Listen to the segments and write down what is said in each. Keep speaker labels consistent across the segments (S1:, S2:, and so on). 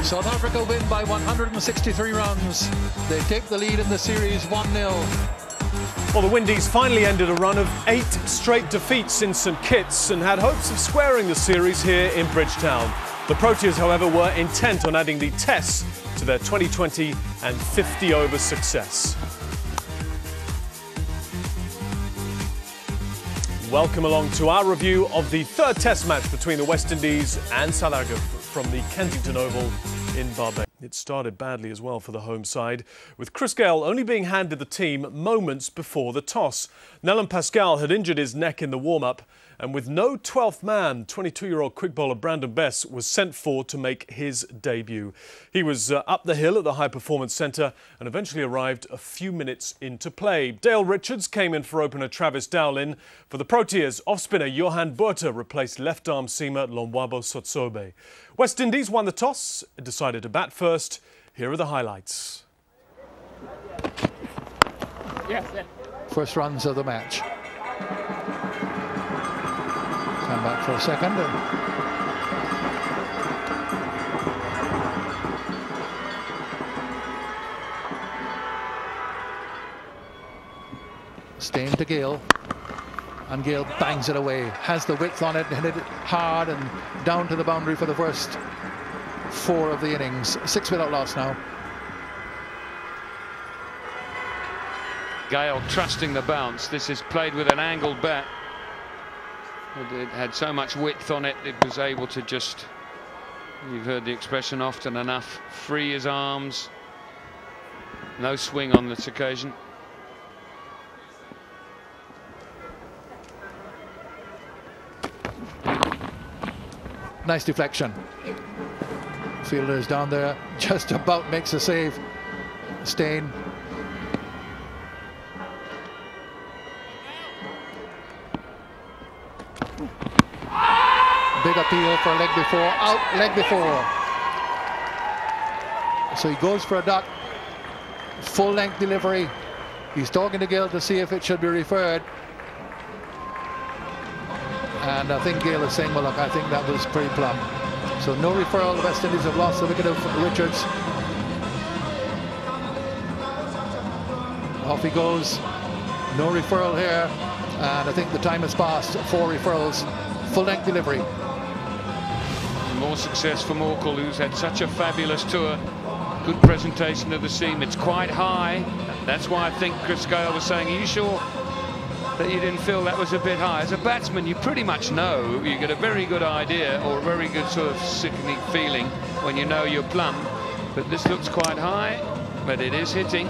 S1: South Africa win by 163 runs. They take the lead in the series 1-0.
S2: Well, the Windies finally ended a run of 8 straight defeats in St Kitts and had hopes of squaring the series here in Bridgetown. The Proteas, however, were intent on adding the Tests to their 2020 and 50-over success. Welcome along to our review of the third Test match between the West Indies and South Africa from the Kensington Oval in Barbados. It started badly as well for the home side, with Chris Gayle only being handed the team moments before the toss. Nelson Pascal had injured his neck in the warm-up, and with no 12th man, 22-year-old quick bowler Brandon Bess was sent for to make his debut. He was up the hill at the High Performance Centre and eventually arrived a few minutes into play. Dale Richards came in for opener Travis Dowlin. For the Proteas, off-spinner Johan Botha replaced left-arm seamer Lonwabo Sotsobe. West Indies won the toss and decided to bat first. Here are the highlights.
S1: First runs of the match. Come back for a second. Steyn to Gayle. And Gayle bangs it away. Has the width on it, hit it hard and down to the boundary for the first 4 of the innings. 6 without loss now.
S3: Gayle trusting the bounce. This is played with an angled bat. It had so much width on it, it was able to just, you've heard the expression often enough, free his arms. No swing on this occasion.
S1: Nice deflection. Fielder is down there, just about makes a save. Steyn. Big appeal for leg before, out leg before. So he goes for a duck, full length delivery. He's talking to Gayle to see if it should be referred. And I think Gayle is saying, well, look, I think that was pretty plumb. So no referral. The West Indies have lost the wicket of Richards. Off he goes. No referral here. And I think the time has passed. 4 referrals. Full length delivery.
S3: More success for Morkel, who's had such a fabulous tour. Good presentation of the seam. It's quite high. That's why I think Chris Gayle was saying, are you sure that you didn't feel that was a bit high? As a batsman, you pretty much know. You get a very good idea or a very good sort of sickening feeling when you know you're plumb. But this looks quite high, but it is hitting.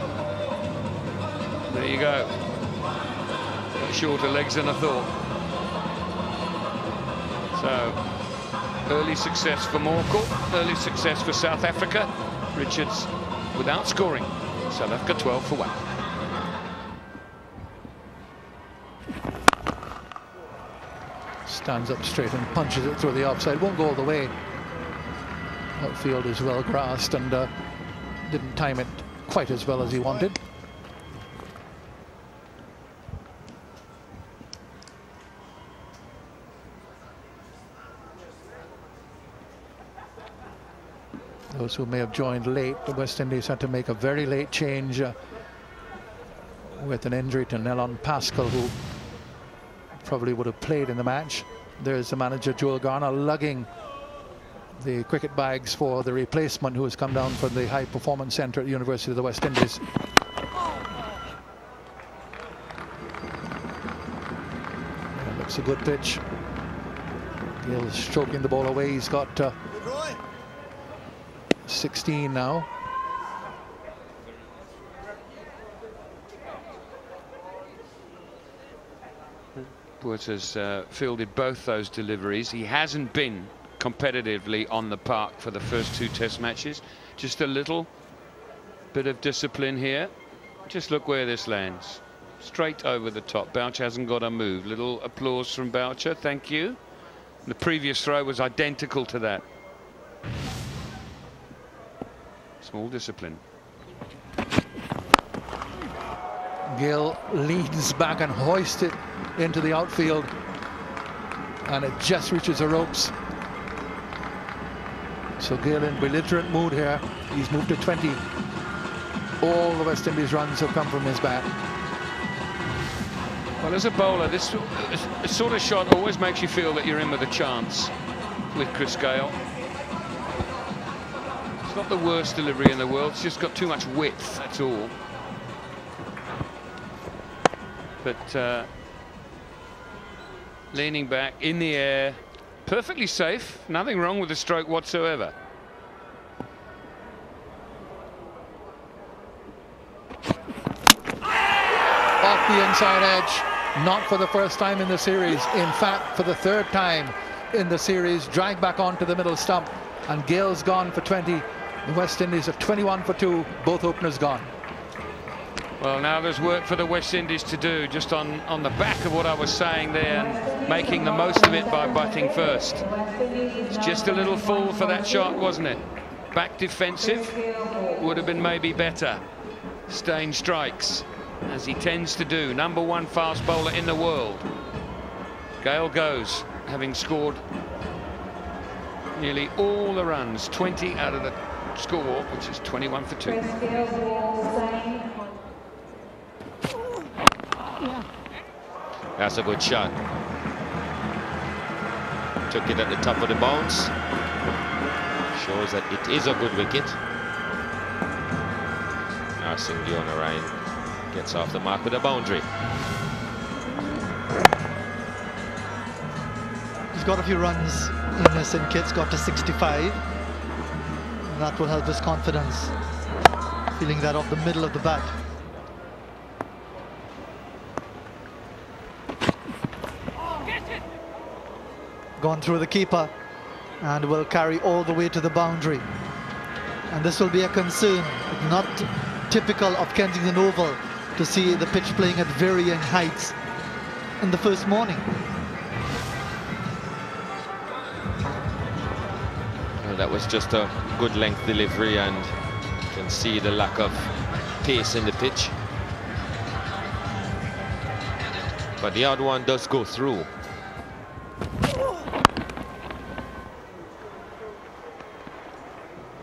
S3: There you go. Got shorter legs than I thought. So, early success for Morkel, early success for South Africa. Richards without scoring. South Africa 12 for 1.
S1: Stands up straight and punches it through the offside. Won't go all the way. Outfield is well grassed and didn't time it quite as well as he wanted. Those who may have joined late, the West Indies had to make a very late change with an injury to Nelson Pascal, who probably would have played in the match. There's the manager, Joel Garner, lugging the cricket bags for the replacement who has come down from the High Performance Centre at the University of the West Indies. That looks a good pitch. Gayle's stroking the ball away. He's got 16 now.
S3: Woods has fielded both those deliveries. He hasn't been competitively on the park for the first 2 Test matches. Just a little bit of discipline here. Just look where this lands. Straight over the top. Boucher hasn't got a move. Little applause from Boucher. Thank you. The previous throw was identical to that. Small discipline.
S1: Gill leans back and hoists it into the outfield, and it just reaches the ropes. So Gill in belligerent mood here. He's moved to 20. All the West Indies runs have come from his bat.
S3: Well, as a bowler, this sort of shot always makes you feel that you're in with a chance with Chris Gayle. It's not the worst delivery in the world, it's just got too much width, that's all. But leaning back in the air, perfectly safe, nothing wrong with the stroke whatsoever.
S1: Off the inside edge, not for the first time in the series. In fact, for the 3rd time in the series, dragged back onto the middle stump, and Gill's gone for 20. The West Indies are 21 for 2, both openers gone.
S3: Well, now there's work for the West Indies to do, just on the back of what I was saying there, and making the most of it by batting first. It's just a little full for that shot, wasn't it? Back defensive would have been maybe better. Steyn strikes, as he tends to do. #1 fast bowler in the world. Gayle goes, having scored nearly all the runs, 20 out of the score, which is 21 for 2.
S4: That's a good shot. Took it at the top of the bounce. Shows that it is a good wicket. Shivnarine gets off the mark with a boundary.
S5: He's got a few runs in this, and Kit's got to 65. And that will help his confidence. Feeling that off the middle of the bat. Gone through the keeper and will carry all the way to the boundary. And this will be a concern. Not typical of Kensington Oval to see the pitch playing at varying heights in the first morning.
S4: Well, that was just a good length delivery, and you can see the lack of pace in the pitch. But the odd one does go through.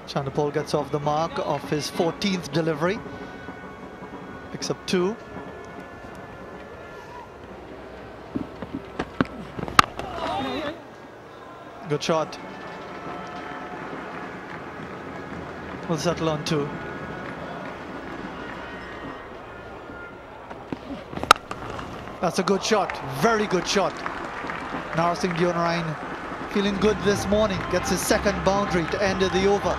S5: Chanderpaul gets off the mark of his 14th delivery. Picks up 2. Good shot. We'll settle on 2. That's a good shot. Very good shot. Shivnarine feeling good this morning. Gets his 2nd boundary to end the over.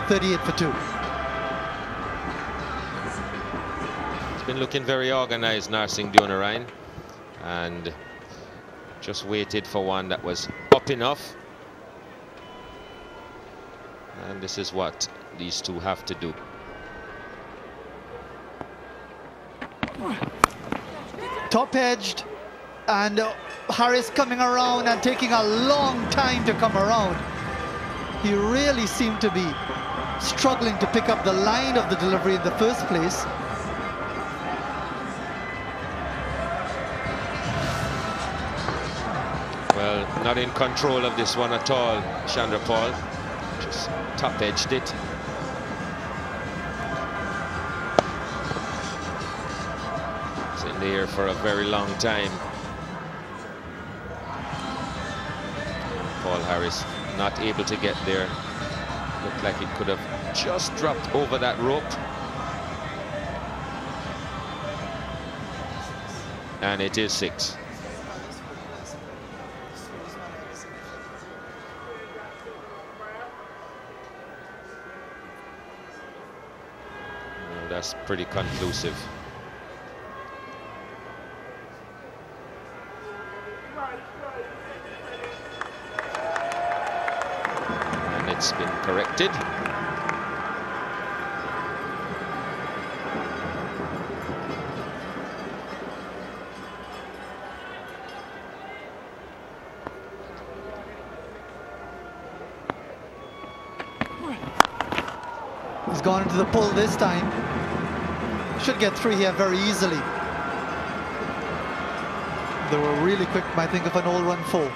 S5: 38 for 2.
S4: It's been looking very organized, Shivnarine, and just waited for one that was up enough. And this is what these two have to do.
S5: Top edged, and Harris coming around and taking a long time to come around. He really seemed to be struggling to pick up the line of the delivery in the first place.
S4: Well, not in control of this one at all, Chanderpaul. Just top-edged it. It's in the air for a very long time. Paul Harris not able to get there. Looked like it could have just dropped over that rope. And it is 6. Well, that's pretty conclusive. it's been corrected.
S5: He's gone into the pull this time. Should get 3 here very easily. They were really quick, I think, of an all-run 4.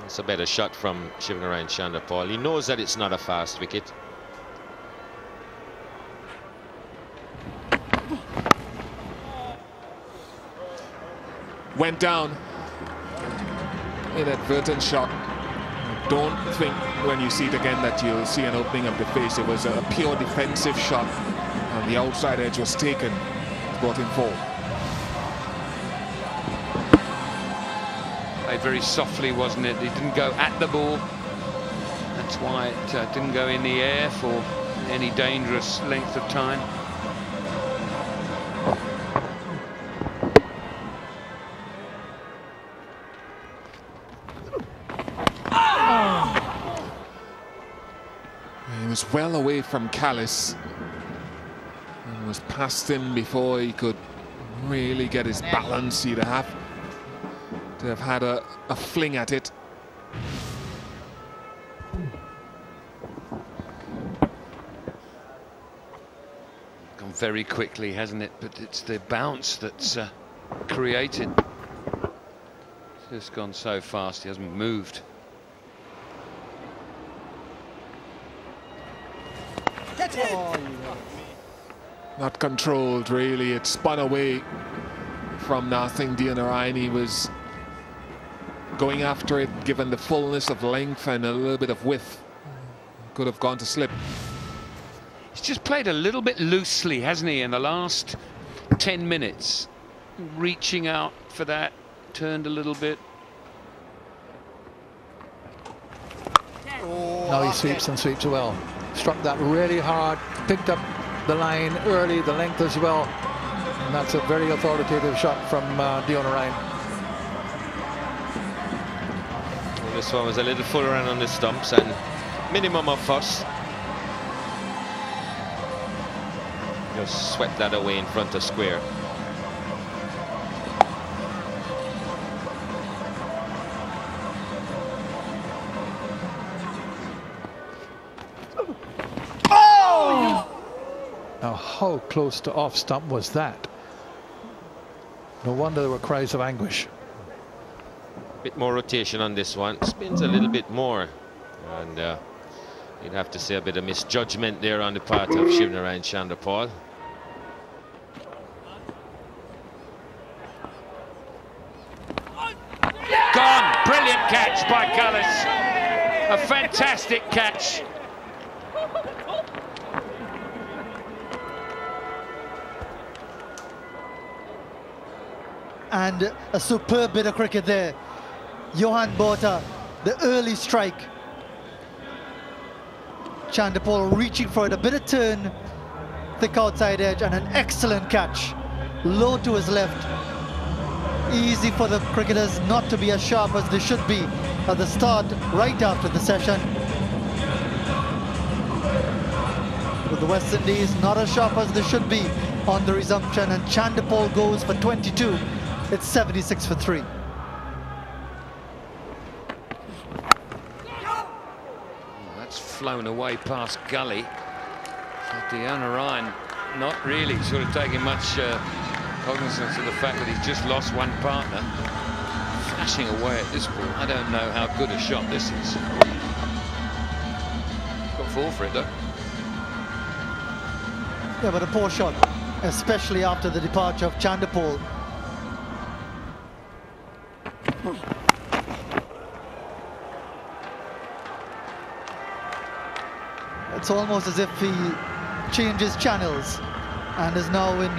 S4: It's a better shot from Shivnarine Chanderpaul. He knows that it's not a fast wicket.
S6: Went down. Inadvertent shot. Don't think when you see it again that you'll see an opening of the face. It was a pure defensive shot, and the outside edge was taken, brought him forward.
S3: Played very softly, wasn't it? He didn't go at the ball. That's why it didn't go in the air for any dangerous length of time.
S6: He was well away from Callis and was past him before he could really get his balance. He'd have to have had a fling at it.
S3: Gone very quickly, hasn't it? But it's the bounce that's created. It's just gone so fast, he hasn't moved.
S6: Not controlled, really. It spun away from Narsingh Deonarine. He was going after it, given the fullness of length and a little bit of width. Could have gone to slip.
S3: He's just played a little bit loosely, hasn't he, in the last 10 minutes? Reaching out for that, turned a little bit.
S1: Now he sweeps and sweeps well. Struck that really hard, picked up the line early, the length as well. And that's a very authoritative shot from Deonarine.
S4: Well, this one was a little full around on the stumps and minimum of fuss. Just swept that away in front of square.
S1: Now, how close to off stump was that? No wonder there were cries of anguish.
S4: Bit more rotation on this one. Spins a little bit more. And you'd have to say a bit of misjudgment there on the part of Shivnarine Chanderpaul.
S3: Gone! Brilliant catch by Callis. A fantastic catch.
S5: And a superb bit of cricket there. Johan Botha, the early strike. Chanderpaul reaching for it, a bit of turn, thick outside edge, and an excellent catch. Low to his left. Easy for the cricketers not to be as sharp as they should be at the start, right after the session. With the West Indies not as sharp as they should be on the resumption, and Chanderpaul goes for 22. It's 76 for 3.
S3: That's flown away past gully. So Deonarine not really sort of taking much cognizance of the fact that he's just lost one partner. Flashing away at this ball. I don't know how good a shot this is. Got 4 for it though.
S5: Yeah, but a poor shot, especially after the departure of Chanderpaul. It's almost as if he changes channels and is now in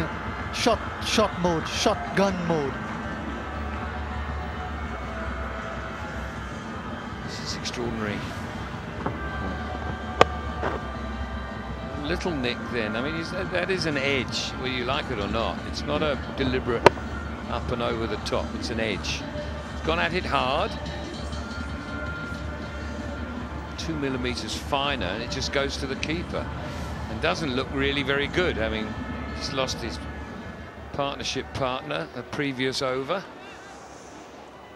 S5: shot mode, shotgun mode.
S3: This is extraordinary. Little nick then. I mean, that is an edge, whether you like it or not. It's not a deliberate up and over the top. It's an edge. gone at it hard. 2 millimeters finer, and it just goes to the keeper. And doesn't look really very good, having just lost his partnership partner a previous over.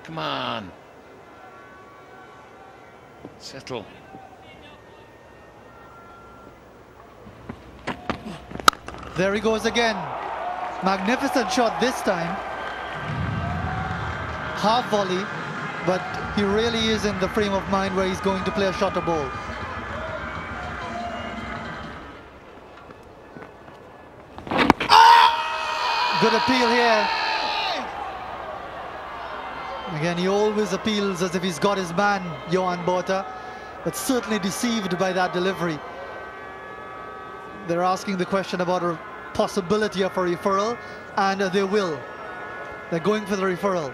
S3: Come on. Settle.
S5: There he goes again. Magnificent shot this time. Half volley, but he really is in the frame of mind where he's going to play a shorter ball. Good appeal here. Again, he always appeals as if he's got his man, Johan Botha, but certainly deceived by that delivery. They're asking the question about a possibility of a referral, and they will. They're going for the referral.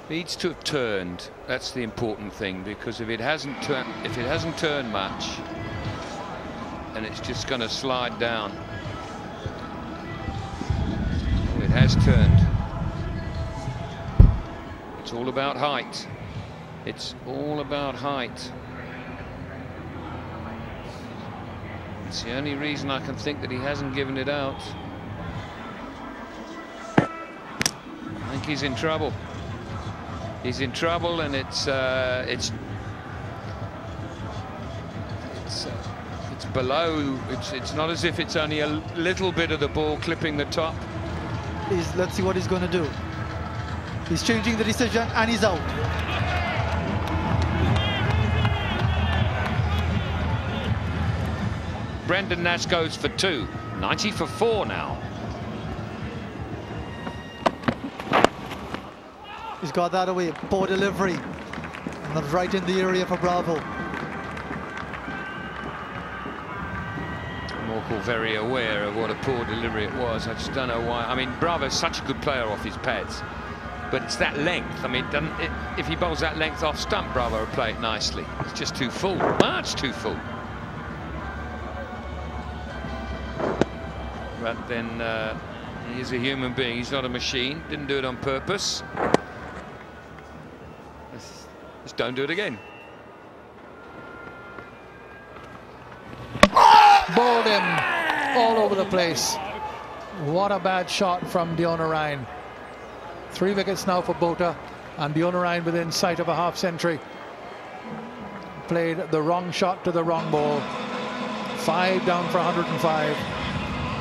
S3: Needs to have turned. That's the important thing, because if it hasn't turned much, and it's just going to slide down. Oh, it has turned. It's all about height. It's all about height. It's the only reason I can think that he hasn't given it out. I think he's in trouble. He's in trouble, and it's below. It's not as if it's only a little bit of the ball clipping the top.
S5: Let's see what he's going to do. He's changing the decision, and he's out.
S3: Brendan Nash goes for 2. 90 for 4 now.
S5: He's got that away. Poor delivery. Not right in the area for Bravo.
S3: Morkel very aware of what a poor delivery it was. I just don't know why. I mean, Bravo's such a good player off his pads, but it's that length. I mean, if he bowls that length off stump, Bravo will play it nicely. It's just too full, much too full. But then he's a human being. He's not a machine. Didn't do it on purpose. Just don't do it again.
S1: Bowled him all over the place. What a bad shot from De Onarine. 3 wickets now for Botha, and De Onarine within sight of a half century. Played the wrong shot to the wrong ball. 5 down for 105.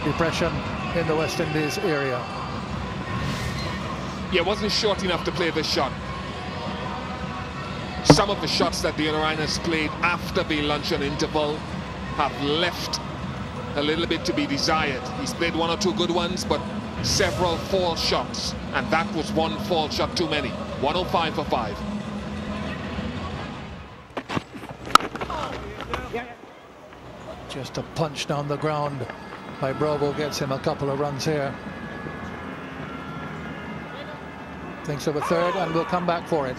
S1: Depression in the West Indies area.
S6: Yeah, wasn't short enough to play this shot. Some of the shots that De Onarine has played after the luncheon interval have left a little bit to be desired. He's played 1 or 2 good ones, but several false shots, and that was 1 false shot too many. 105 for 5.
S1: Just a punch down the ground by Bravo gets him a couple of runs here. Thinks of a third, and will come back for it.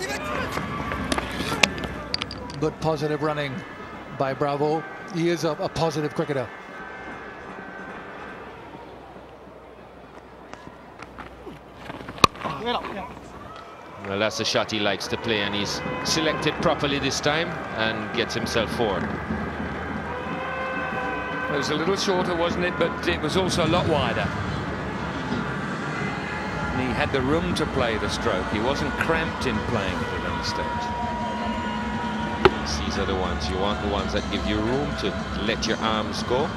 S1: Good positive running by Bravo. He is a positive cricketer.
S4: Well, that's the shot he likes to play, and he's selected properly this time and gets himself forward.
S3: It was a little shorter, wasn't it? But it was also a lot wider. And he had the room to play the stroke. He wasn't cramped in playing it at any stage.
S4: These are the ones you want, the ones that give you room to let your arms go.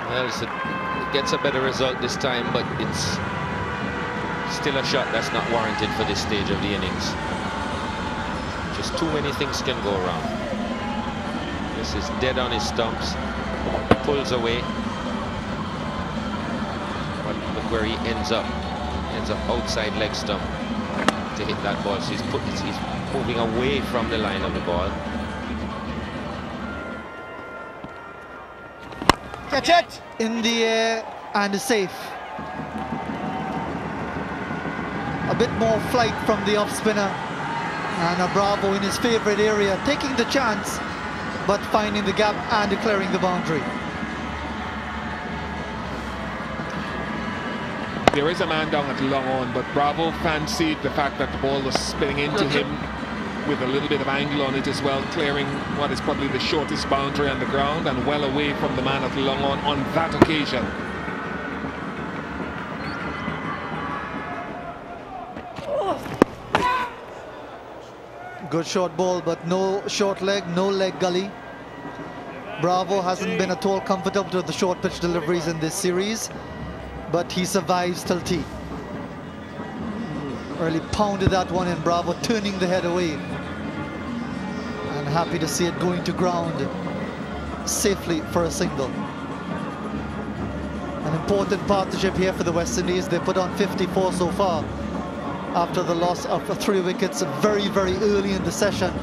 S4: Well, it gets a better result this time, but it's still a shot that's not warranted for this stage of the innings. Just too many things can go wrong. This is dead on his stumps, pulls away. But look where he ends up outside leg stump to hit that ball. So he's moving away from the line of the ball.
S5: Catch it! In the air and safe. A bit more flight from the off spinner. And a Bravo in his favourite area, taking the chance, but finding the gap and declaring the boundary.
S6: There is a man down at long on, but Bravo fancied the fact that the ball was spinning into him with a little bit of angle on it as well, clearing what is probably the shortest boundary on the ground and well away from the man at long on that occasion.
S5: Good short ball, but no short leg, no leg gully. Bravo hasn't been at all comfortable with the short pitch deliveries in this series, but he survives till tea. Really pounded that one in, Bravo turning the head away. And happy to see it going to ground safely for a single. An important partnership here for the West Indies. They put on 54 so far after the loss of 3 wickets very, very early in the session.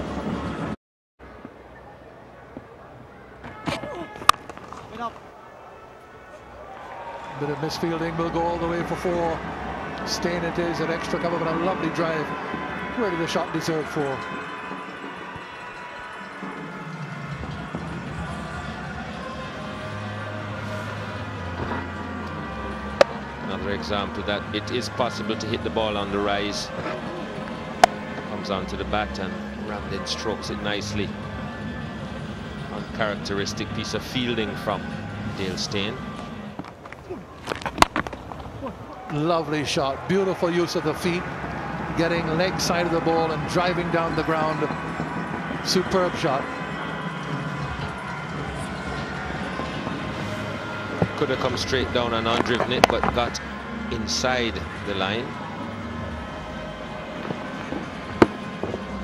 S1: Bit of misfielding, will go all the way for 4. Steyn it is, an extra cover, but a lovely drive. Where did the shot deserve for?
S4: Another example that it is possible to hit the ball on the rise. Comes onto the bat and Ramdin strokes it nicely. Uncharacteristic piece of fielding from Dale Steyn.
S1: Lovely shot, beautiful use of the feet, getting leg side of the ball and driving down the ground. Superb shot.
S4: Could have come straight down and undriven it, but got inside the line.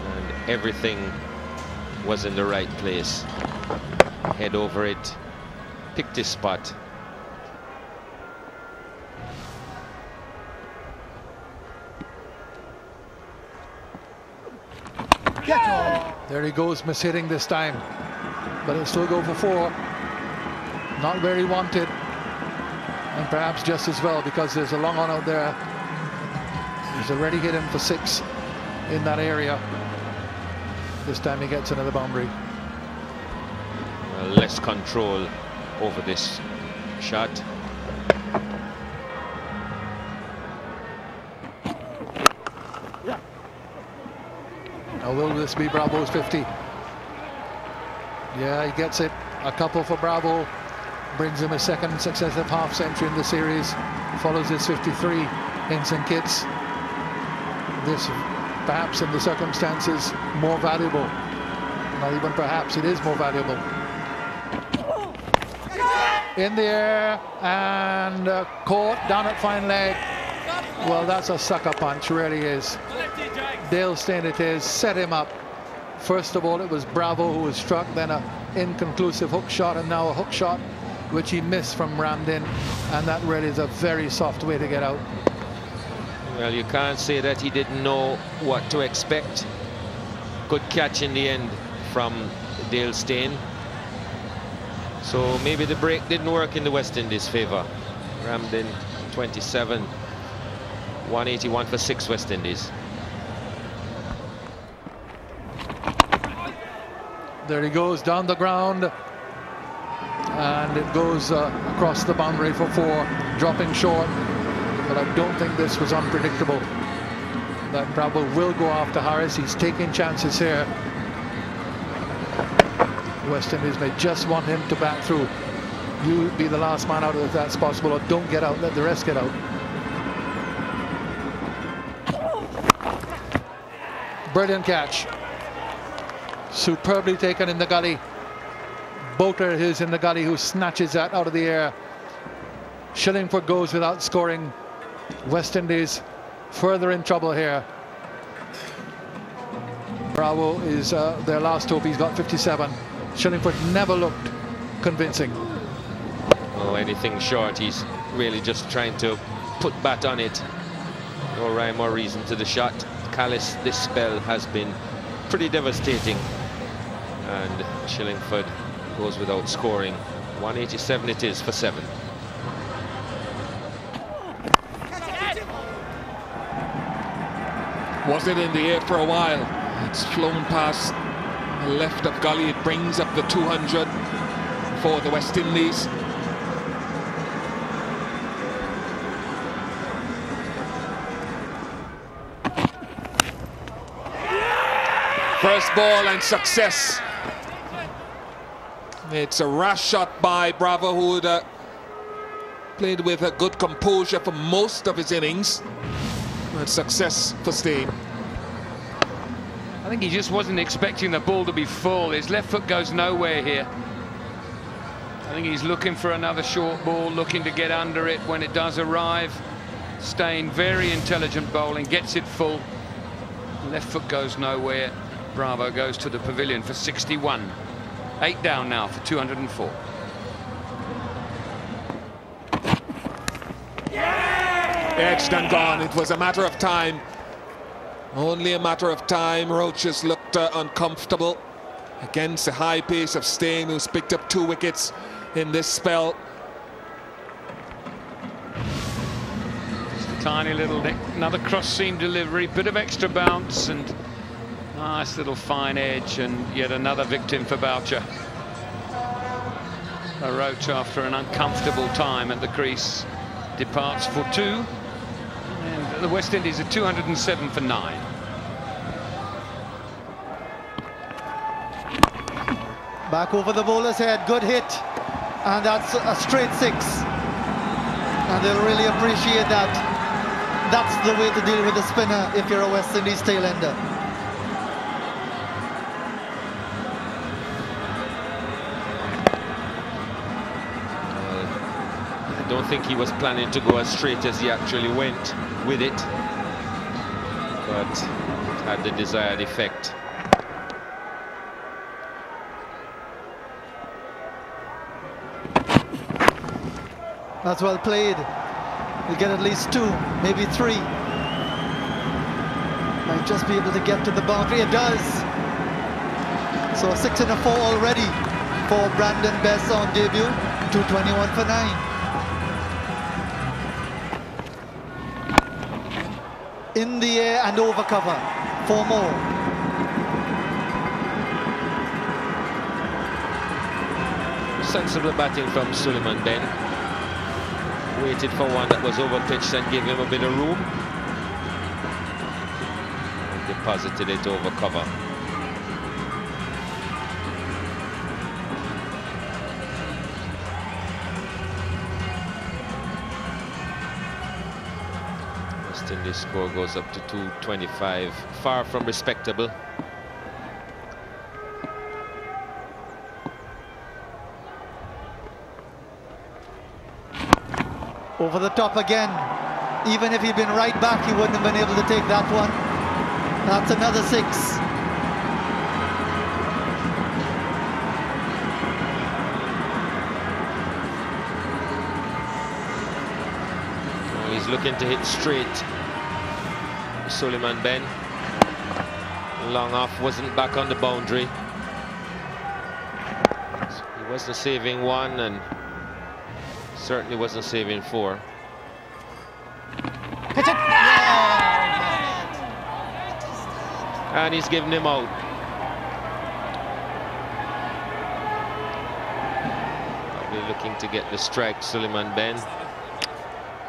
S4: And everything was in the right place. Head over it, picked his spot.
S1: There he goes, mishitting this time, but it'll still go for 4. Not where he wanted, and perhaps just as well, because there's a long on out there. He's already hit him for 6 in that area. This time he gets another boundary.
S4: Less control over this shot.
S1: Now will this be Bravo's 50? Yeah, he gets it. A couple for Bravo. Brings him a second successive half century in the series. Follows his 53 in St Kitts. This, perhaps in the circumstances, more valuable. Not even perhaps, it is more valuable. In the air and caught down at fine leg. Well, that's a sucker punch, really is. Dale Steyn it is, set him up. First of all, it was Bravo who was struck, then an inconclusive hook shot, and now a hook shot which he missed from Ramdin, and that really is a very soft way to get out.
S4: Well, you can't say that he didn't know what to expect. Good catch in the end from Dale Steyn. So maybe the break didn't work in the West Indies' favour. Ramdin 27, 181 for 6 West Indies.
S1: There he goes down the ground, and it goes across the boundary for 4, dropping short. But I don't think this was unpredictable. That Bravo will go after Harris. He's taking chances here. West Indies may just want him to bat through. You be the last man out if that's possible, or don't get out, let the rest get out. Brilliant catch. Superbly taken in the gully. Boater is in the gully who snatches that out of the air. Shillingford goes without scoring. West Indies further in trouble here. Bravo is their last hope. He's got 57. Shillingford never looked convincing.
S4: Oh, anything short. He's really just trying to put bat on it. No rhyme or reason to the shot. Callis this spell has been pretty devastating. And Shillingford goes without scoring. 187 it is for 7.
S6: Was it in the air for a while? It's flown past the left of gully. It brings up the 200 for the West Indies. First ball and success. It's a rash shot by Bravo, who had played with a good composure for most of his innings. And success for Steyn.
S3: I think he just wasn't expecting the ball to be full. His left foot goes nowhere here. I think he's looking for another short ball, looking to get under it when it does arrive. Steyn, very intelligent bowling, gets it full. Left foot goes nowhere. Bravo goes to the pavilion for 61. 8 down now for 204.
S6: Edged and gone. It was a matter of time. Only a matter of time. Roaches looked uncomfortable against the high pace of Steyn, who's picked up 2 wickets in this spell.
S3: Just a tiny little nick. Another cross-seam delivery, bit of extra bounce and nice little fine edge, and yet another victim for Boucher. A Roach, after an uncomfortable time at the crease, departs for 2. And the West Indies are 207 for 9.
S5: Back over the bowler's head, good hit, and that's a straight 6. And they'll really appreciate that. That's the way to deal with the spinner if you're a West Indies tail-ender.
S4: I don't think he was planning to go as straight as he actually went with it, but it had the desired effect.
S5: That's well played. He'll get at least 2, maybe 3. Might just be able to get to the boundary. It does. So 6 and a 4 already for Brandon Bess on debut. 221 for 9. In the air and over cover. 4 more.
S4: Sensible batting from Sulieman Benn. Waited for one that was over pitched and gave him a bit of room. And deposited it over cover. West Indies score goes up to 225, far from respectable.
S5: Over the top again. Even if he'd been right back, he wouldn't have been able to take that one. That's another 6.
S4: Oh, he's looking to hit straight. Sulieman Benn. Long off, wasn't back on the boundary. He wasn't saving 1 and certainly wasn't saving 4.
S5: Pitch it!
S4: And he's giving him out. Probably looking to get the strike, Sulieman Benn.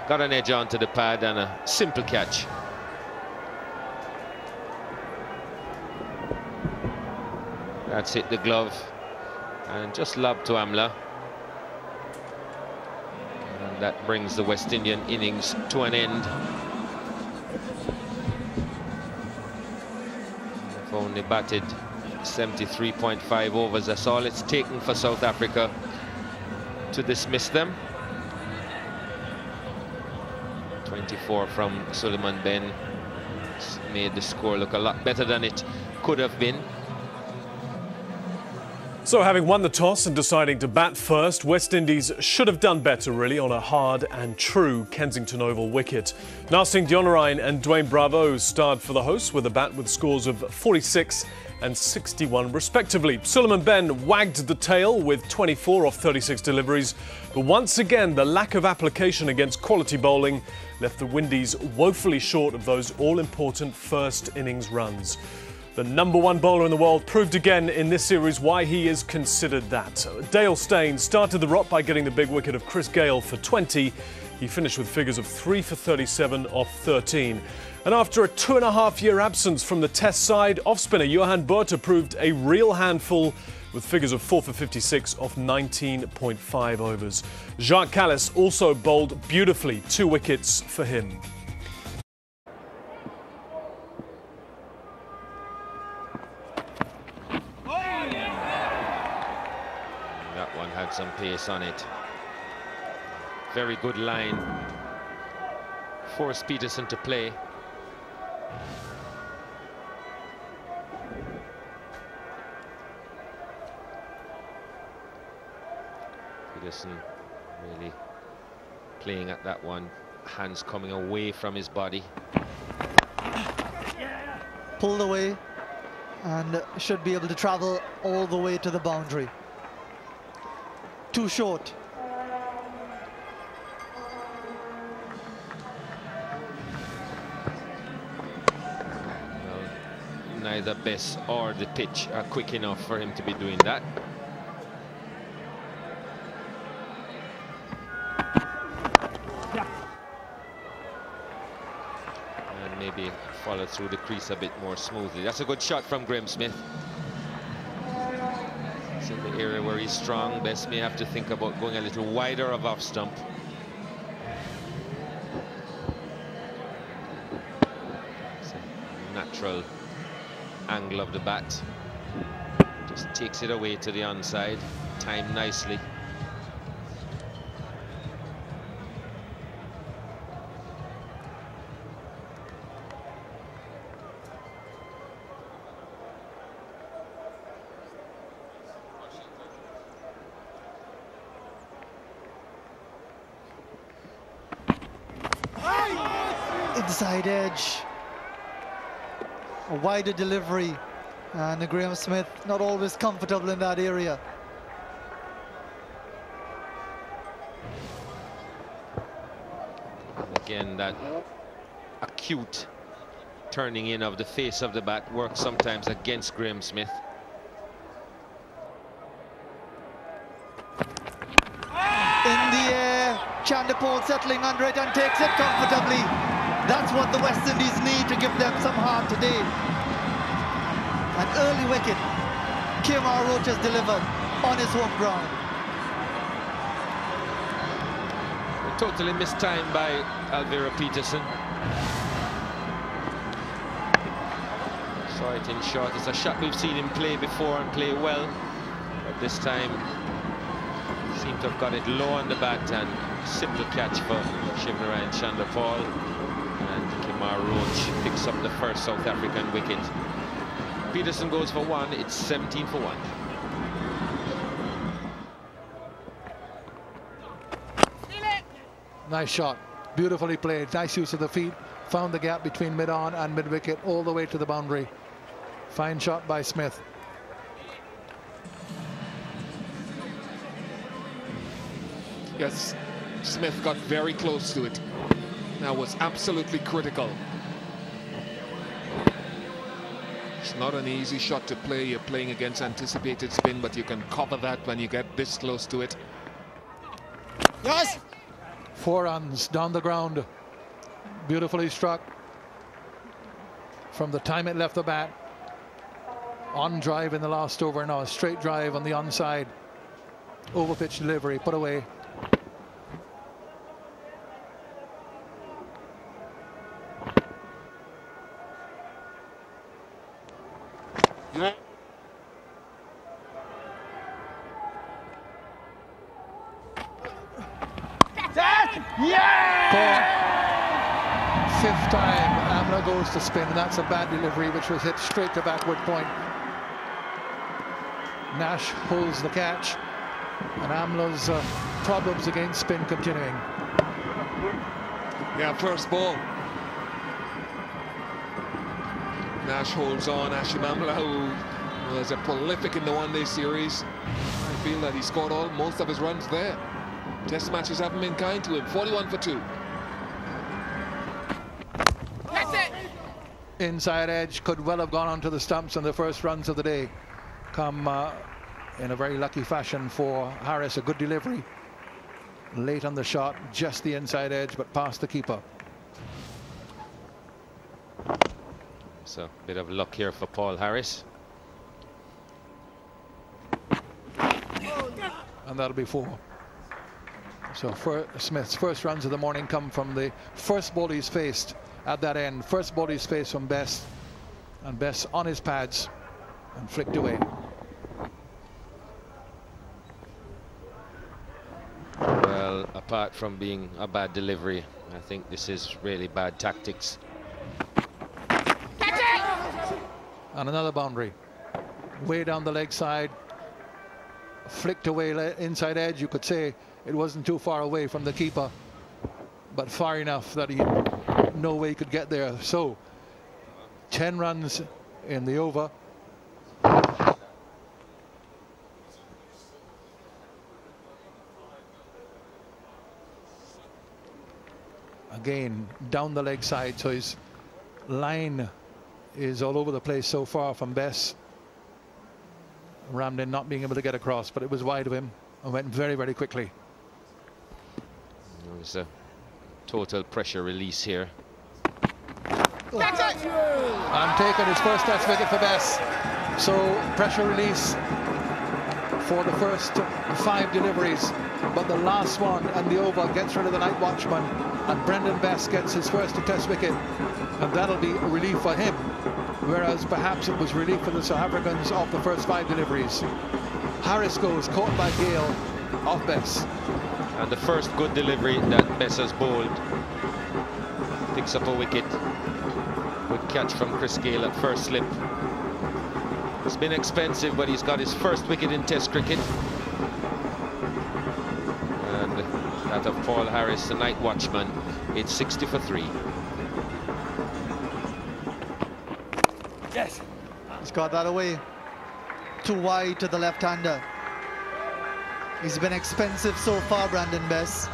S4: Got an edge onto the pad and a simple catch. That's hit the glove and just lobbed to Amla. And that brings the West Indian innings to an end. They've only batted 73.5 overs. That's all it's taken for South Africa to dismiss them. 24 from Sulieman Benn made the score look a lot better than it could have been.
S2: So having won the toss and deciding to bat first, West Indies should have done better really on a hard and true Kensington Oval wicket. Narcing Dionarine and Dwayne Bravo starred for the hosts with a bat with scores of 46 and 61 respectively. Sulieman Benn wagged the tail with 24 off 36 deliveries, but once again the lack of application against quality bowling left the Windies woefully short of those all-important first innings runs. The #1 bowler in the world proved again in this series why he is considered that. Dale Steyn started the rot by getting the big wicket of Chris Gayle for 20. He finished with figures of 3 for 37 off 13. And after a 2.5-year absence from the Test side, off-spinner Johan Botha proved a real handful with figures of 4 for 56 off 19.5 overs. Jacques Kallis also bowled beautifully, 2 wickets for him.
S4: That one had some pace on it. Very good line. Forced Peterson to play. Peterson really playing at that one. Hands coming away from his body.
S5: Pulled away and should be able to travel all the way to the boundary. Too short.
S4: Neither Bess or the pitch are quick enough for him to be doing that. And maybe follow through the crease a bit more smoothly. That's a good shot from Graeme Smith. It's in the area where he's strong. Bess may have to think about going a little wider of off stump. It's a natural angle of the bat. Just takes it away to the onside. Timed nicely.
S5: Inside edge. A wider delivery, and Graeme Smith not always comfortable in that area.
S4: And again, that acute turning in of the face of the bat works sometimes against Graeme Smith.
S5: In the air, Chanderpaul settling under it and takes it comfortably. That's what the West Indies need to give them some heart today. An early wicket. Kemar Roach has delivered on his home ground.
S4: Totally mistimed by Alvira Peterson. Saw it in short. It's a shot we've seen him play before and play well. But this time, seemed to have got it low on the bat, and simple catch for Shivnarine Chanderpaul. And Kemar Roach picks up the first South African wicket. Peterson goes for 1. It's 17 for 1.
S1: Nice shot, beautifully played, nice use of the feet, found the gap between mid-on and mid-wicket all the way to the boundary. Fine shot by Smith.
S6: Yes, Smith got very close to it. That was absolutely critical. It's not an easy shot to play. You're playing against anticipated spin, but you can cover that when you get this close to it.
S1: Yes! 4 runs down the ground. Beautifully struck. From the time it left the bat. On drive in the last over. Now a straight drive on the onside. Over pitch delivery, put away. Fifth time Amla goes to spin, and that's a bad delivery which was hit straight to backward point. Nash pulls the catch, and Amla's problems against spin continuing.
S6: Yeah, first ball. Nash holds on. Ashim Amla, who was a prolific in the one-day series. I feel that he scored most of his runs there. Test matches haven't been kind to him. 41 for 2.
S1: Inside edge, could well have gone onto the stumps on the first runs of the day. Come in a very lucky fashion for Harris. A good delivery. Late on the shot, just the inside edge, but past the keeper.
S4: So, a bit of luck here for Paul Harris.
S1: And that'll be 4. So Smith's first runs of the morning come from the first ball he's faced at that end. First ball he's faced from Bess. And Bess on his pads and flicked away.
S4: Well, apart from being a bad delivery, I think this is really bad tactics.
S1: And another boundary. Way down the leg side. Flicked away inside edge. You could say it wasn't too far away from the keeper, but far enough that he no way could get there. So 10 runs in the over. Again, down the leg side, so his line is all over the place so far from Bess. Ramden not being able to get across, but it was wide of him and went very, very quickly.
S4: There was a total pressure release here.
S1: And taken his first test wicket for Bess. So pressure release for the first 5 deliveries, but the last one and the over gets rid of the night watchman, and Brendan Bess gets his first test wicket, and that'll be a relief for him, whereas perhaps it was relief for the South Africans of the first 5 deliveries. Harris goes, caught by Gale off Bess.
S4: And the first good delivery that Bess has bowled. Picks up a wicket. Good catch from Chris Gale at first slip. It's been expensive, but he's got his first wicket in Test cricket. And that of Paul Harris, the night watchman. It's 60 for 3.
S5: Yes. He's got that away. Too wide to the left-hander. He's been expensive so far, Brandon Bess.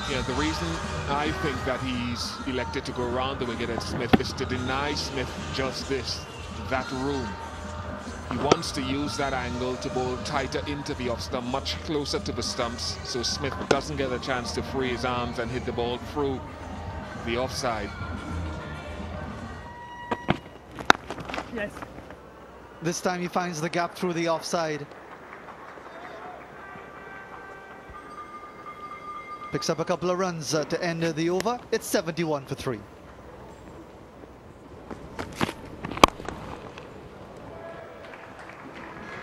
S6: Yeah, the reason I think that he's elected to go around the wicket at Smith is to deny Smith just that room. He wants to use that angle to bowl tighter into the off stump, much closer to the stumps, so Smith doesn't get a chance to free his arms and hit the ball through the offside.
S5: Yes. This time he finds the gap through the offside. Picks up a couple of runs to end the over. It's 71 for 3.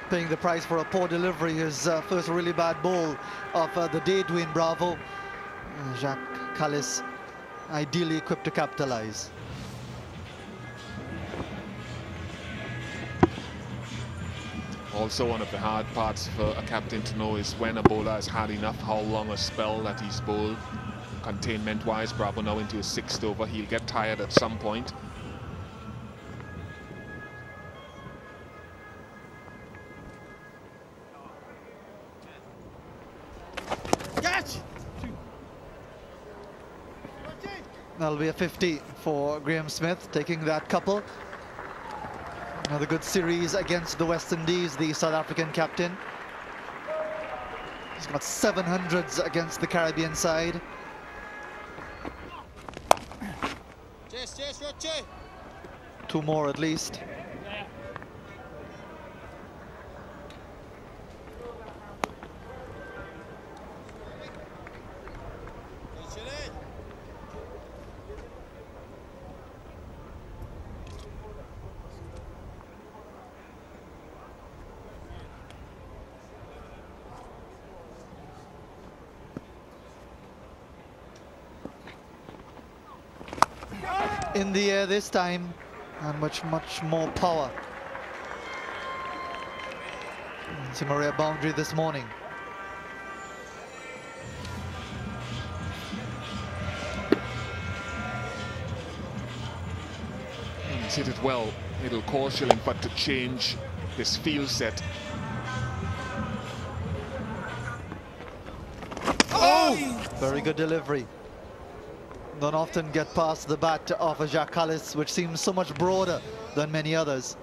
S5: Paying the price for a poor delivery. His first really bad ball of the day, Dwayne Bravo. Jacques Kallis ideally equipped to capitalize.
S6: Also, one of the hard parts for a captain to know is when a bowler has had enough, how long a spell that he's bowled. Containment-wise, Bravo now into his 6th over. He'll get tired at some point.
S5: Catch! That'll be a 50 for Graham Smith, taking that couple. Another good series against the West Indies, the South African captain. He's got 700s against the Caribbean side. Two more at least. In the air this time, and much more power. Simaria boundary this morning.
S6: He's hit it well. It'll cause Shillingford to change this field set.
S5: Oh! Very good delivery. Don't often get past the bat of a Jacques Kallis, which seems so much broader than many others.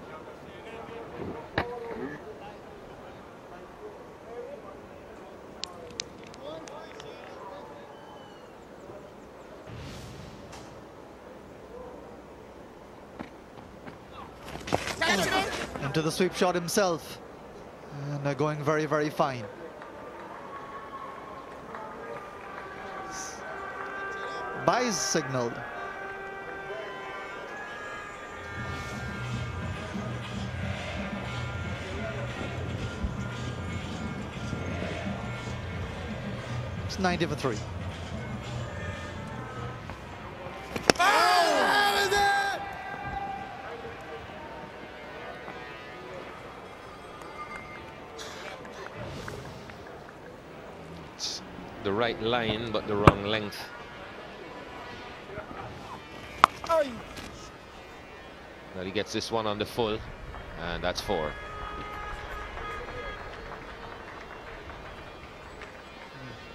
S5: Into the sweep shot himself, and going very, very fine. Byes signaled. It's 90 for 3.
S4: The right line, but the wrong length. Now he gets this one on the full, and that's 4.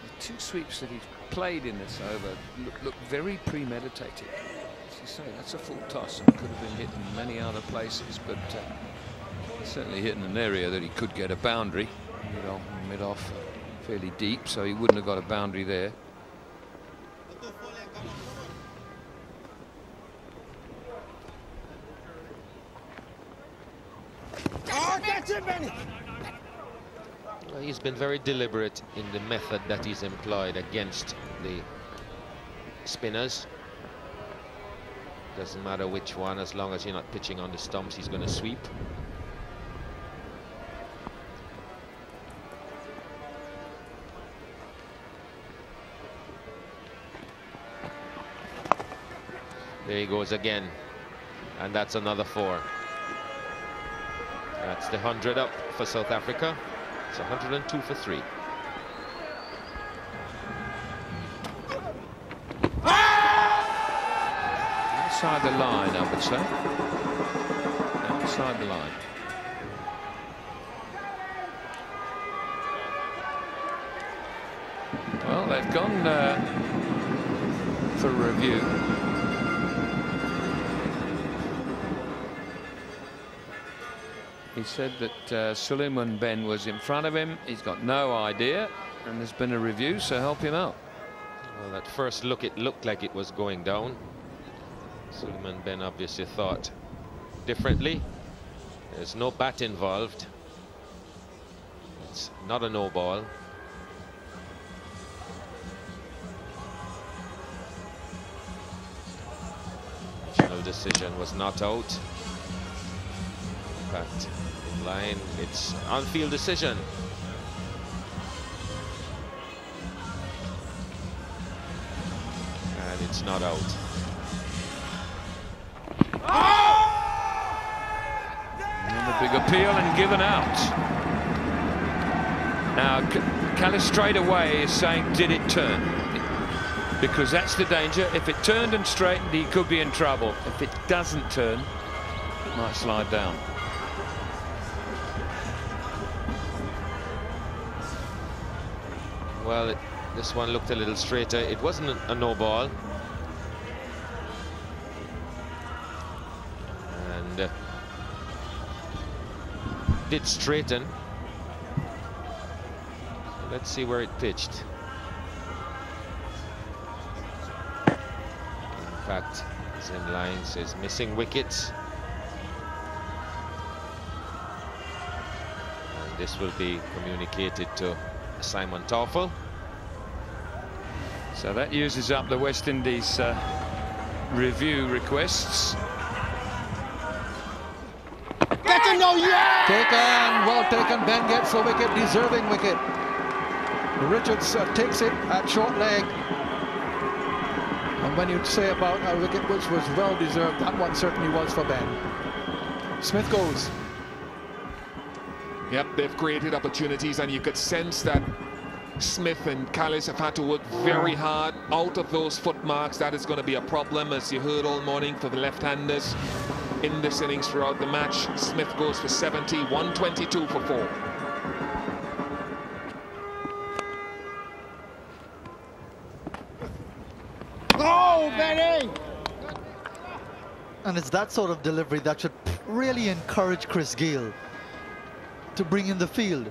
S3: The 2 sweeps that he's played in this over look very premeditated. As you say, that's a full toss and could have been hit in many other places, but certainly hit in an area that he could get a boundary. Mid-off, fairly deep, so he wouldn't have got a boundary there.
S4: Well, he's been very deliberate in the method that he's employed against the spinners. Doesn't matter which one, as long as you're not pitching on the stumps, he's going to sweep. There he goes again, and that's another 4. That's the 100 up for South Africa. It's 102 for 3.
S3: Outside the line, I would say. Outside the line. Well, they've gone for a review. He said that Sulieman Benn was in front of him. He's got no idea, and there's been a review, so help him out.
S4: Well, at first look, it looked like it was going down. Sulieman Benn obviously thought differently. There's no bat involved. It's not a no ball. Original decision was not out. In fact, in line, it's on-field decision. And it's not out.
S3: And a big appeal and given out. Now, Kallis straight away is saying, did it turn? Because that's the danger. If it turned and straightened, he could be in trouble. If it doesn't turn, it might slide down.
S4: Well, this one looked a little straighter. It wasn't a no ball. And did straighten. Let's see where it pitched. In fact, it's in line, says missing wickets. And this will be communicated to Simon Toffel.
S3: So that uses up the West Indies review requests.
S1: Taken, well taken. Benn gets a wicket, deserving wicket. Richards takes it at short leg. And when you say about a wicket which was well deserved, that one certainly was for Benn. Smith goes.
S6: Yep, they've created opportunities, and you could sense that Smith and Kallis have had to work very hard out of those foot marks. That is going to be a problem, as you heard all morning, for the left-handers. in this innings throughout the match. Smith goes for 70, 122 for 4.
S5: Oh, Benny! And it's that sort of delivery that should really encourage Chris Gayle to bring in the field.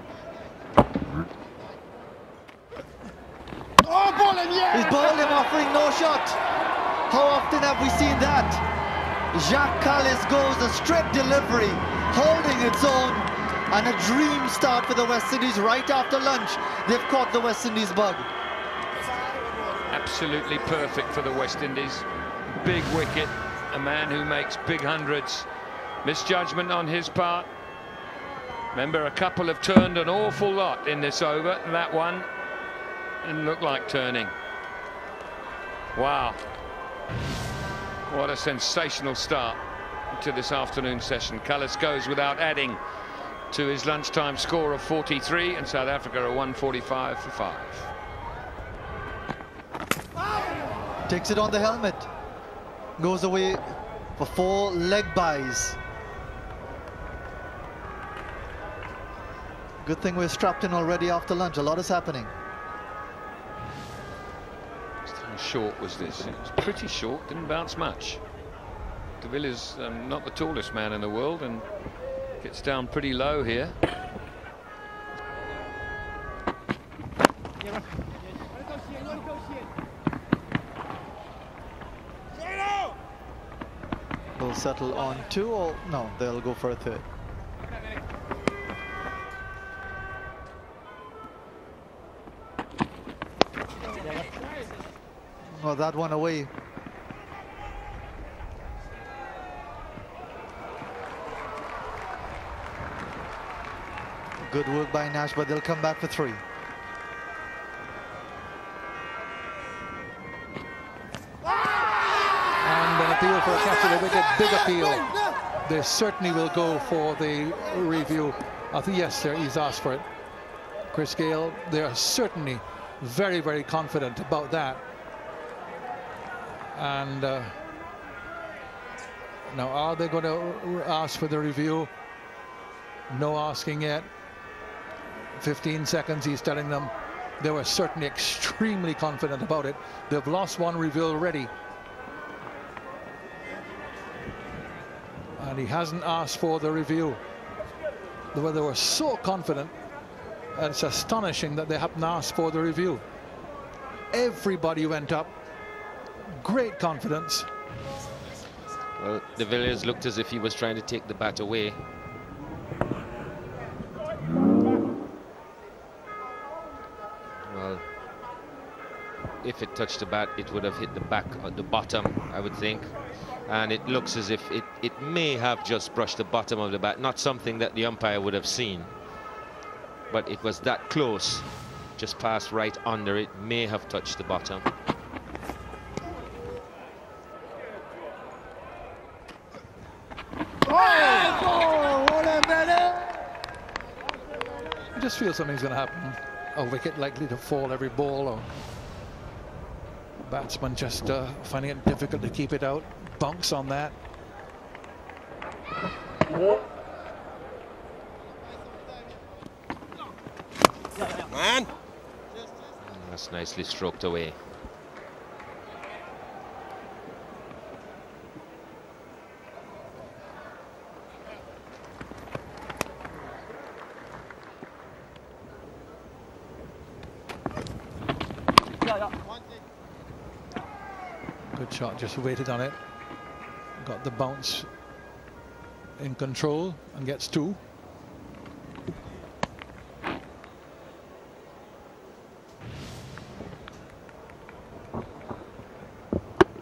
S7: Oh, ball him, yeah!
S5: He's bowled him, offering no shot. How often have we seen that? Jacques Kallis goes a straight delivery, holding its own, and a dream start for the West Indies right after lunch. They've caught the West Indies bug.
S3: Absolutely perfect for the West Indies. Big wicket, a man who makes big hundreds. Misjudgment on his part. Remember, a couple have turned an awful lot in this over. That one didn't look like turning. Wow. What a sensational start to this afternoon session. Kallis goes without adding to his lunchtime score of 43, and South Africa are 145 for 5.
S5: Takes it on the helmet. Goes away for 4 leg byes. Good thing we're strapped in already after lunch. A lot is happening.
S3: How short was this? It was pretty short, didn't bounce much. De Villiers, not the tallest man in the world, and gets down pretty low here.
S5: They'll settle on 2, or no, they'll go for a 3rd. Oh, that one away. Good work by Nash, but they'll come back for 3.
S1: And an appeal for a catch of the wicket, big appeal. They certainly will go for the review. I think, yes, sir, he's asked for it. Chris Gayle, they're certainly very, very confident about that. And now, are they going to ask for the review? No asking yet. 15 seconds, he's telling them. They were certainly extremely confident about it. They've lost 1 review already. And he hasn't asked for the review. They were so confident, and it's astonishing that they haven't asked for the review. Everybody went up. Great confidence.
S4: Well, De Villiers looked as if he was trying to take the bat away. Well, if it touched the bat, it would have hit the back at the bottom, I would think. And it looks as if it may have just brushed the bottom of the bat, not something that the umpire would have seen. But it was that close, just passed right under it, may have touched the bottom.
S1: I just feel something's going to happen. A wicket likely to fall every ball, or batsman just finding it difficult to keep it out. Bunks on that.
S7: Man.
S4: That's nicely stroked away.
S1: Good shot, just waited on it. Got the bounce in control and gets 2.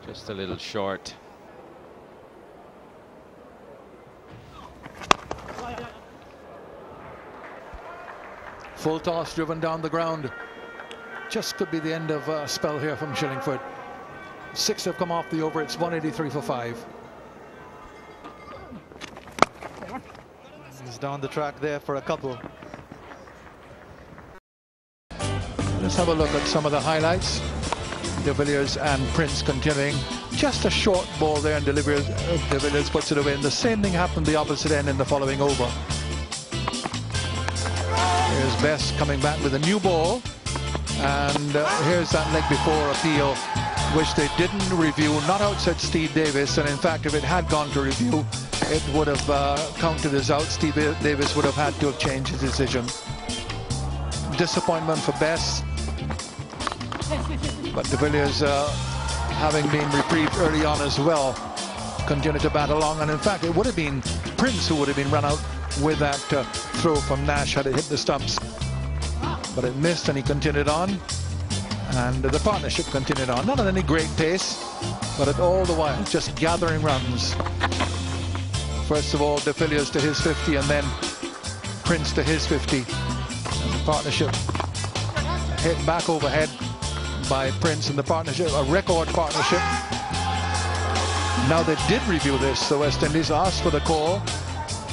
S4: Just a little short.
S1: Full toss driven down the ground. Just could be the end of a spell here from Shillingford. 6 have come off the over. It's 183 for 5.
S5: He's down the track there for a couple.
S1: Let's have a look at some of the highlights. De Villiers and Prince continuing. Just a short ball there, and De Villiers puts it away. And the same thing happened the opposite end in the following over. Here's Best coming back with a new ball. And here's that leg before appeal, which they didn't review, not outside Steve Davis. And in fact, if it had gone to review, it would have counted as out. Steve Davis would have had to have changed his decision. Disappointment for Best. But De Villiers, having been reprieved early on as well, continued to bat along. And in fact, it would have been Prince who would have been run out with that throw from Nash had it hit the stumps. But it missed, and he continued on. And the partnership continued on. Not at any great pace, but all the while just gathering runs. First of all, De Villiers to his 50, and then Prince to his 50. And the partnership hit back overhead by Prince, and the partnership, a record partnership. Now they did review this. The West Indies asked for the call,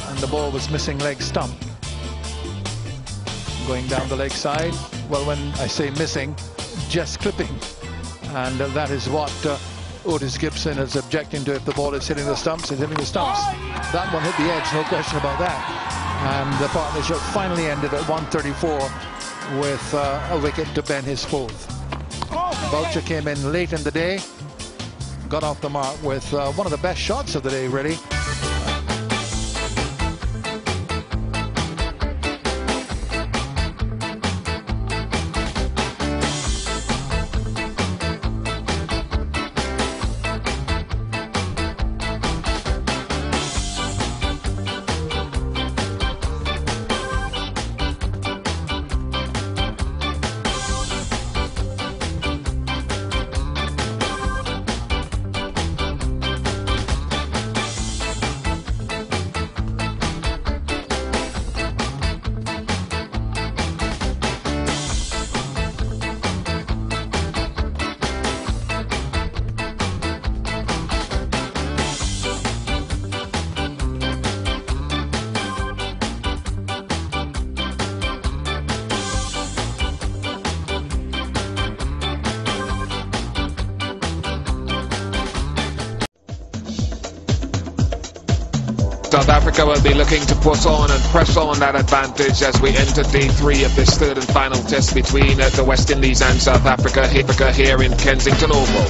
S1: and the ball was missing leg stump. Going down the leg side. Well, when I say missing, just clipping. And that is what Otis Gibson is objecting to. If the ball is hitting the stumps, it's hitting the stumps. That one hit the edge, no question about that. And the partnership finally ended at 134 with a wicket to Ben his 4th. Boucher came in late in the day, got off the mark with one of the best shots of the day, really.
S6: South Africa will be looking to put on and press on that advantage as we enter day 3 of this third and final test between the West Indies and South Africa here in Kensington Oval.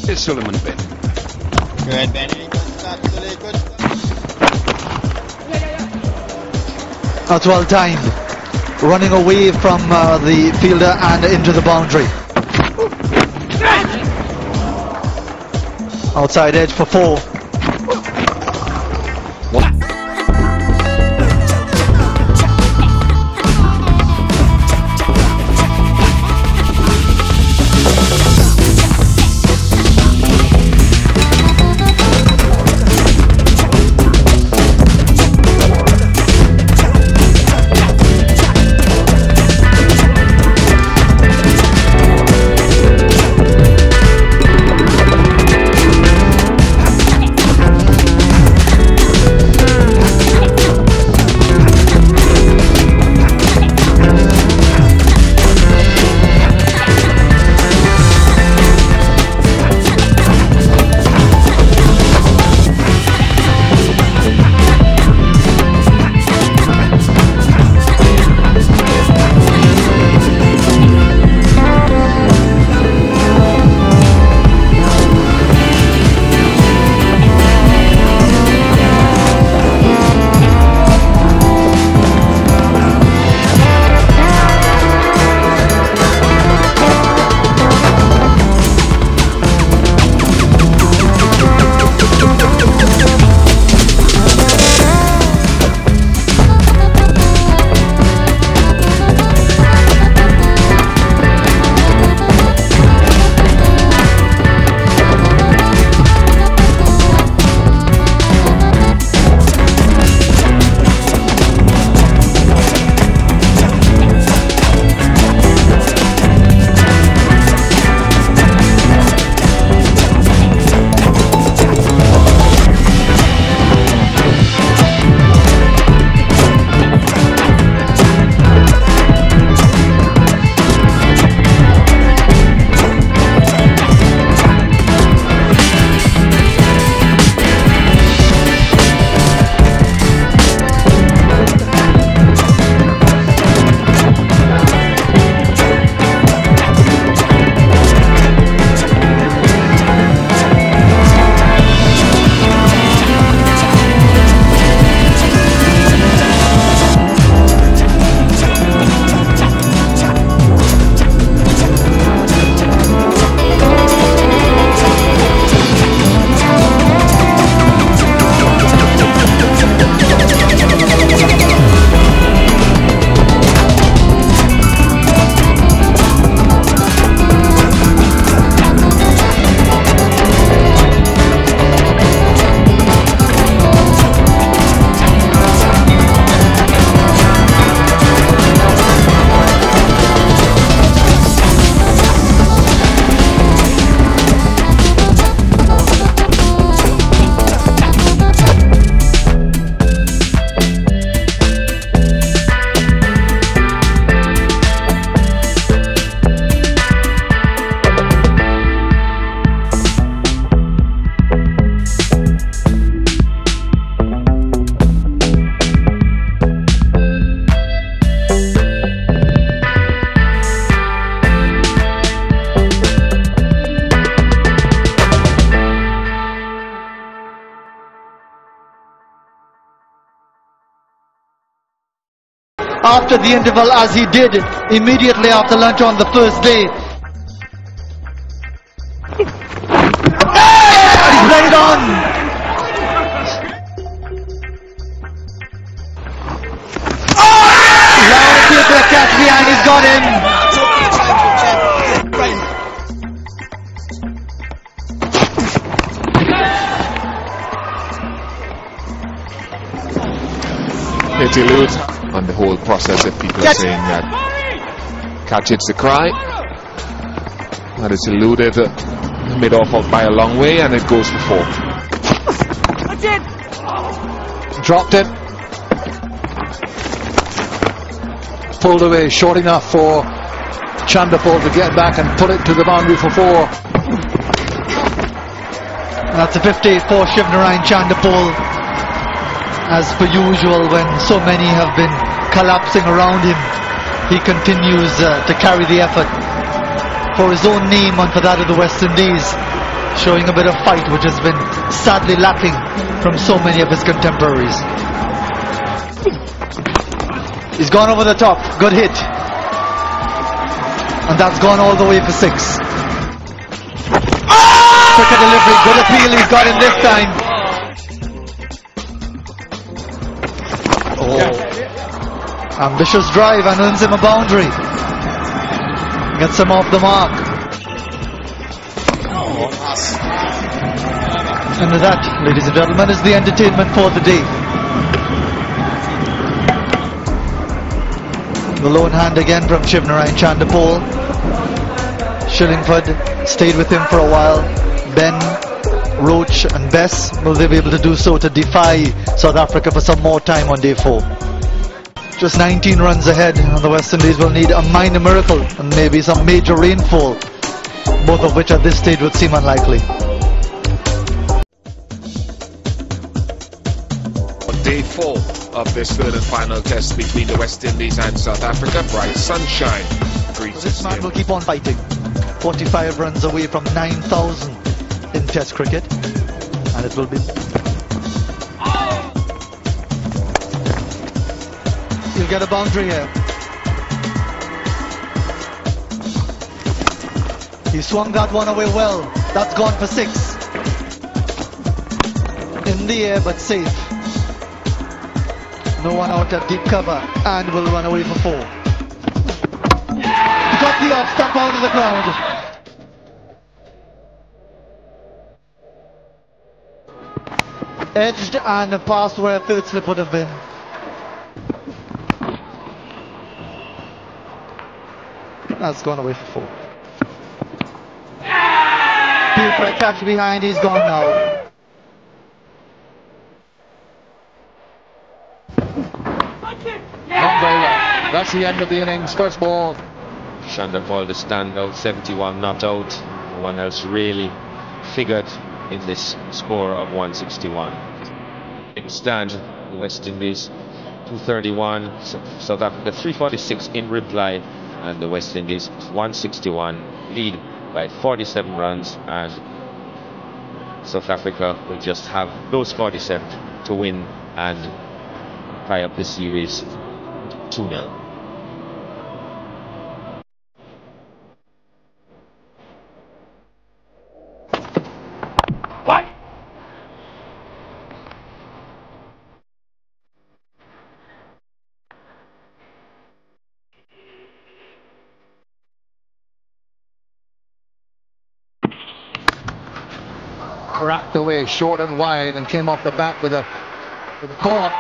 S3: Here's Sulieman Benn.
S7: Good, Ben. Good start, Sully. Good start.
S5: That's well timed. Running away from the fielder and into the boundary. Outside edge for 4. after the interval as he did immediately after lunch on the first day. He's played on! Loud appeal for a catch behind, he's got him!
S6: It eludes on the whole process if people are saying that catch hits the cry. And it's eluded mid-off by a long way and it goes for 4.
S1: Dropped it. Pulled away, short enough for Chanderpaul to get back and put it to the boundary for 4.
S5: And that's a 50 for Shivnarine Chanderpaul. As per usual, when so many have been collapsing around him, he continues to carry the effort for his own name and for that of the West Indies, showing a bit of fight which has been sadly lacking from so many of his contemporaries. He's gone over the top, good hit, and that's gone all the way for 6. Cricket delivery, good appeal, he's got him this time. Ambitious drive and earns him a boundary. Gets him off the mark. And with that, ladies and gentlemen, is the entertainment for the day. The lone hand again from Shivnarine Chanderpaul. Shillingford stayed with him for a while. Ben, Roach and Bess, will they be able to do so to defy South Africa for some more time on day 4? Just 19 runs ahead, and the West Indies will need a minor miracle and maybe some major rainfall, both of which at this stage would seem unlikely.
S6: On day 4 of this third and final test between the West Indies and South Africa, bright sunshine greets
S5: This man will keep on fighting. 45 runs away from 9,000 in Test cricket, and it will be... He'll get a boundary here. He swung that one away well. That's gone for 6. In the air but safe. No one out at deep cover and will run away for 4. Got the off step out of the crowd. Edged and past where a third slip would have been. That's gone away for 4. Peel for a catch behind, he's gone now.
S1: Not very well. That's the end of the innings. First ball.
S4: Chanderpaul, the standout, 71 not out. No one else really figured in this score of 161. In stand, the West Indies 231, South Africa 346 in reply, and the West Indies 161 lead by 47 runs, and South Africa will just have those 47 to win and tie up the series 2-0.
S1: Cracked away short and wide and came off the bat with a cork.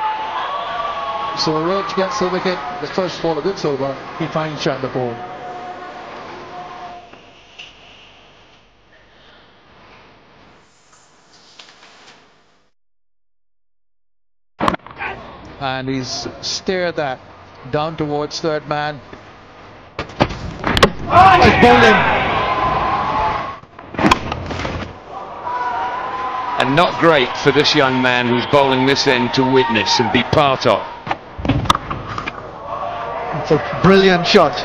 S1: So Roach gets the wicket. The first ball of it's over. He finds Chanderpaul. And he's steered that down towards third man.
S5: He's bowling.
S3: And not great for this young man who's bowling this end to witness and be part of.
S5: It's a brilliant shot.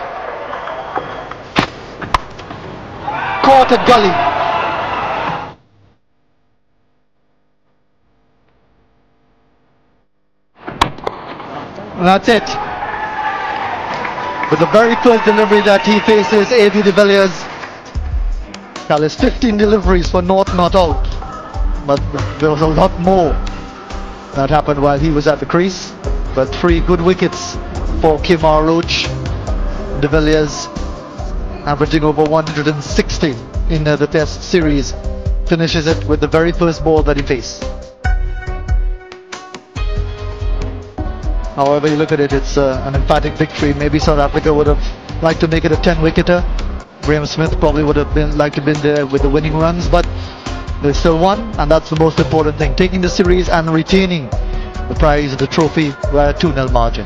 S5: Caught at gully. And that's it. the very first delivery that he faces A.B. de Villiers. Has 15 deliveries for not out, but there was a lot more that happened while he was at the crease. But 3 good wickets for Kemar Roach. De Villiers averaging over 160 in the Test series, finishes it with the very first ball that he faced. However you look at it, it's an emphatic victory. Maybe South Africa would have liked to make it a 10-wicketer. Graham Smith probably would have liked to have been there with the winning runs, but they still won, and that's the most important thing, taking the series and retaining the prize of the trophy by a 2-0 margin.